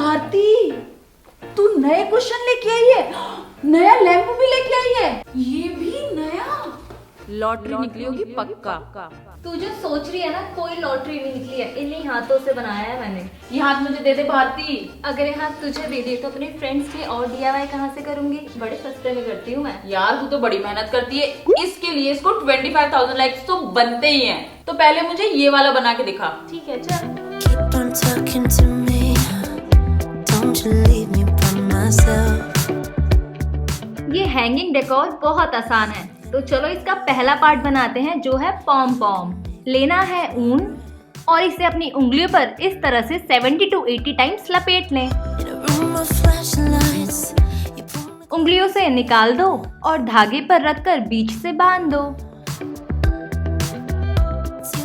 भारती, तू नए क्वेश्चन लेके आई है, नया लैंप भी लेके आई है, ये भी नया। लॉटरी निकली होगी पक्का। तू जो सोच रही है ना, कोई लॉटरी नहीं निकली है, इन्हीं हाथों से बनाया है मैंने। ये हाथ मुझे दे दे भारती। अगर ये हाथ तुझे दे दिए तो अपने फ्रेंड्स के और DIY कहाँ से करूंगी? बड़े सस्ते में करती हूँ मैं। यार तू तो बड़ी मेहनत करती है, इसके लिए इसको 25,000 लाइक्स तो बनते ही हैं। तो पहले मुझे ये वाला बना के दिखा। ठीक है चल। Keep on talking to me. Don't you leave me by myself. ये हैंगिंग डेकोर बहुत आसान है, तो चलो इसका पहला पार्ट बनाते हैं, जो है पॉम पॉम। लेना है ऊन और इसे अपनी उंगलियों पर इस तरह से 70 to 80 टाइम्स लपेट लें। In a room of flashing lights, you pull me उंगलियों से निकाल दो और धागे पर रखकर बीच से बांध दो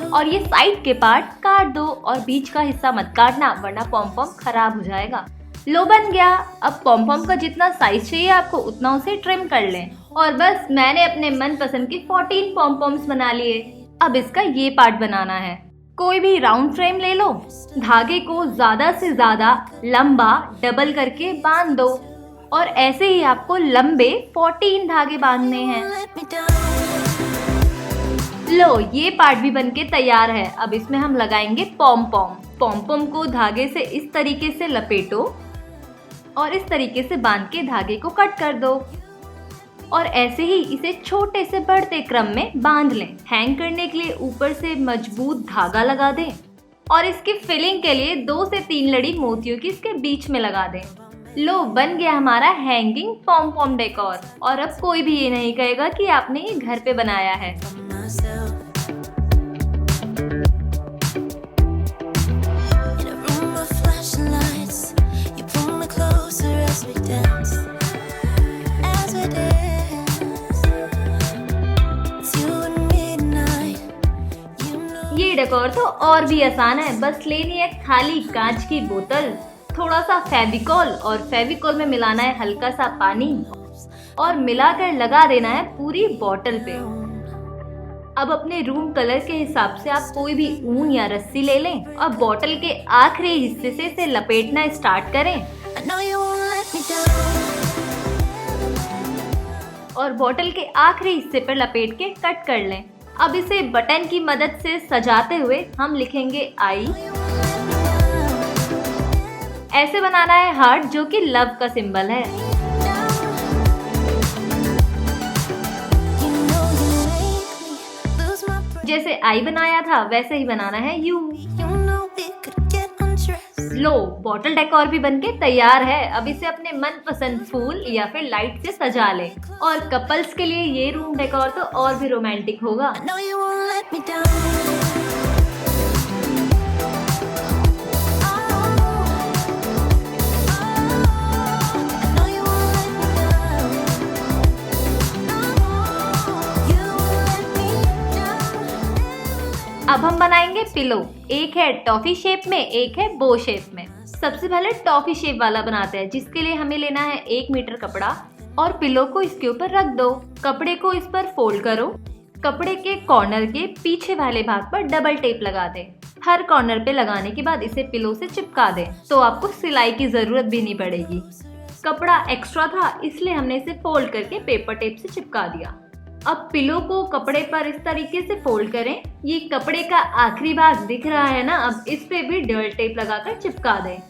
और ये साइड के पार्ट काट दो और बीच का हिस्सा मत काटना, वरना पॉम पॉम खराब हो जाएगा। लो बन गया। अब पॉम पॉम का जितना साइज चाहिए आपको उतना उसे ट्रिम कर लें। और बस मैंने अपने मनपसंद के 14 पॉम पॉम्स बना लिए। अब इसका ये पार्ट बनाना है। कोई भी राउंड फ्रेम ले लो, धागे को ज्यादा से ज्यादा लंबा डबल करके बांध दो और ऐसे ही आपको लंबे 14 धागे बांधने हैं। let me down. लो ये पार्ट भी बनके तैयार है। अब इसमें हम लगाएंगे पॉम पॉम। पॉम पॉम को धागे से इस तरीके से लपेटो और इस तरीके से बांध के धागे को कट कर दो और ऐसे ही इसे छोटे से बढ़ते क्रम में बांध लें। हैंग करने के लिए ऊपर से मजबूत धागा लगा दें और इसकी फिलिंग के लिए 2 से 3 लड़ी मोतियों की इसके बीच में लगा दें। लो बन गया हमारा हैंगिंग पॉम पॉम डेकोर। और अब कोई भी ये नहीं कहेगा कि आपने ये घर पे बनाया है। Myself. In a room of flashing lights, you pull me closer as we dance. As we dance. It's you and midnight. You know. ये डेकोर तो और भी आसान है। बस लेनी है खाली कांच की बोतल, थोड़ा सा फेविकॉल और फेविकॉल में मिलाना है हल्का सा पानी और मिलाकर लगा देना है पूरी बोतल पे। अब अपने रूम कलर के हिसाब से आप कोई भी ऊन या रस्सी ले लें और बोतल के आखिरी हिस्से से इसे लपेटना स्टार्ट करें I know you won't let me down. और बोतल के आखिरी हिस्से पर लपेट के कट कर लें। अब इसे बटन की मदद से सजाते हुए हम लिखेंगे आई। ऐसे बनाना है हार्ट, जो कि लव का सिंबल है। You know you make me lose my breath. जैसे आई बनाया था वैसे ही बनाना है you. You know we could get undressed. Low bottle decor भी बनके तैयार है। अब इसे अपने मनपसंद फूल या फिर लाइट से सजा ले। और कपल्स के लिए ये रूम डेकोर तो और भी रोमांटिक होगा। I know you won't let me down. I know you won't let me down. You won't let me down. अब हम बनाएंगे पिलो। एक है टॉफी शेप में, एक है बो शेप में। सबसे पहले टॉफी शेप वाला बनाते हैं, जिसके लिए हमें लेना है 1 मीटर कपड़ा और पिलो को इसके ऊपर रख दो। कपड़े को इस पर फोल्ड करो। कपड़े के कॉर्नर के पीछे वाले भाग पर डबल टेप लगा दें। हर कॉर्नर पे लगाने के बाद इसे पिलो से चिपका दें, तो आपको सिलाई की जरूरत भी नहीं पड़ेगी। कपड़ा एक्स्ट्रा था इसलिए हमने इसे फोल्ड करके पेपर टेप से चिपका दिया। अब पिलो को कपड़े पर इस तरीके से फोल्ड करें। ये कपड़े का आखिरी भाग दिख रहा है ना, अब इस पे भी डबल टेप लगाकर चिपका दें।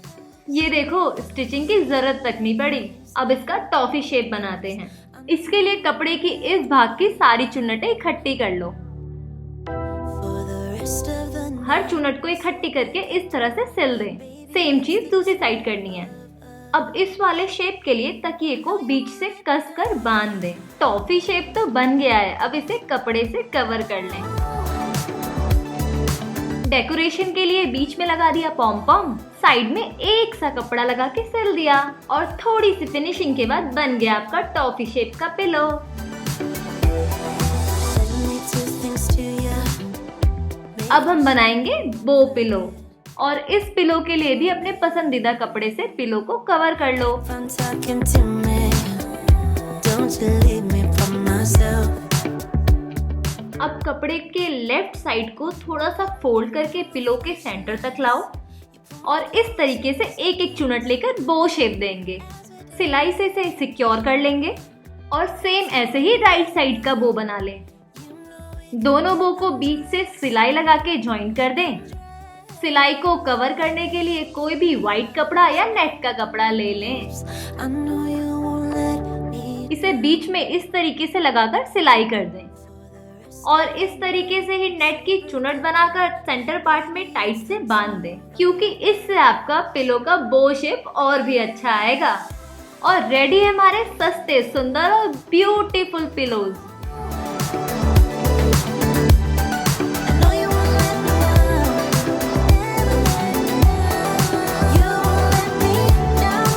ये देखो स्टिचिंग की जरूरत तक नहीं पड़ी। अब इसका टॉफी शेप बनाते हैं। इसके लिए कपड़े की इस भाग की सारी चुन्नटें इकट्ठी कर लो। For the rest of the night. हर चुन्नट को इकट्ठी करके इस तरह से सिल दें। सेम चीज दूसरी साइड करनी है। अब इस वाले शेप के लिए तकिए को बीच से कस कर बांध दें। टॉफी शेप तो बन गया है। अब इसे कपड़े से कवर कर लें। डेकोरेशन के लिए बीच में लगा दिया पॉम पॉम, साइड में एक सा कपड़ा लगा के सिल दिया और थोड़ी सी फिनिशिंग के बाद बन गया आपका टॉफी शेप का pillow. Said me two things to you. अब हम बनाएंगे बो पिलो और इस पिलो के लिए भी अपने पसंदीदा कपड़े से पिलो को कवर कर लो। Fun talking to me. Don't you leave me by myself. अब कपड़े के लेफ्ट साइड को थोड़ा सा फोल्ड करके पिलो के सेंटर तक लाओ और इस तरीके से एक एक चुनट लेकर बो शेप देंगे। सिलाई से इसे सिक्योर कर लेंगे और सेम ऐसे ही राइट साइड का बो बना लें। दोनों बो को बीच से सिलाई लगा के ज्वाइन कर दें। सिलाई को कवर करने के लिए कोई भी व्हाइट कपड़ा या नेट का कपड़ा ले लें। I know you won't let me. इसे बीच में इस तरीके से लगाकर सिलाई कर दें और इस तरीके से ही नेट की चुनट बनाकर सेंटर पार्ट में टाइट से बांध दें, क्योंकि इससे आपका पिलो का बो शेप और भी अच्छा आएगा। और रेडी है हमारे सस्ते, सुंदर और beautiful pillows. I know you won't let me down. You won't let me down.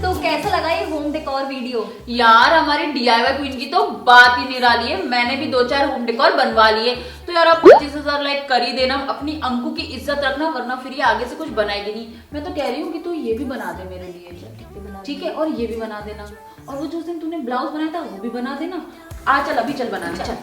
तो कैसा लगा ये होम डेकोर वीडियो? यार हमारी DIY क्वीन की तो बात ही निराली है। मैंने भी 2-4 होम डेकोर बनवा लिए। तो यार आप 25,000 लाइक कर ही देना, अपनी अंकु की इज्जत रखना, वरना फिर ये आगे से कुछ बनाएगी नहीं। मैं तो कह रही हूँ कि तू ये भी बना दे मेरे लिए, ठीक है, और ये भी बना देना, और वो जो दिन तूने ब्लाउज बनाया था वो भी बना देना। आ चल, अभी चल बना, चल।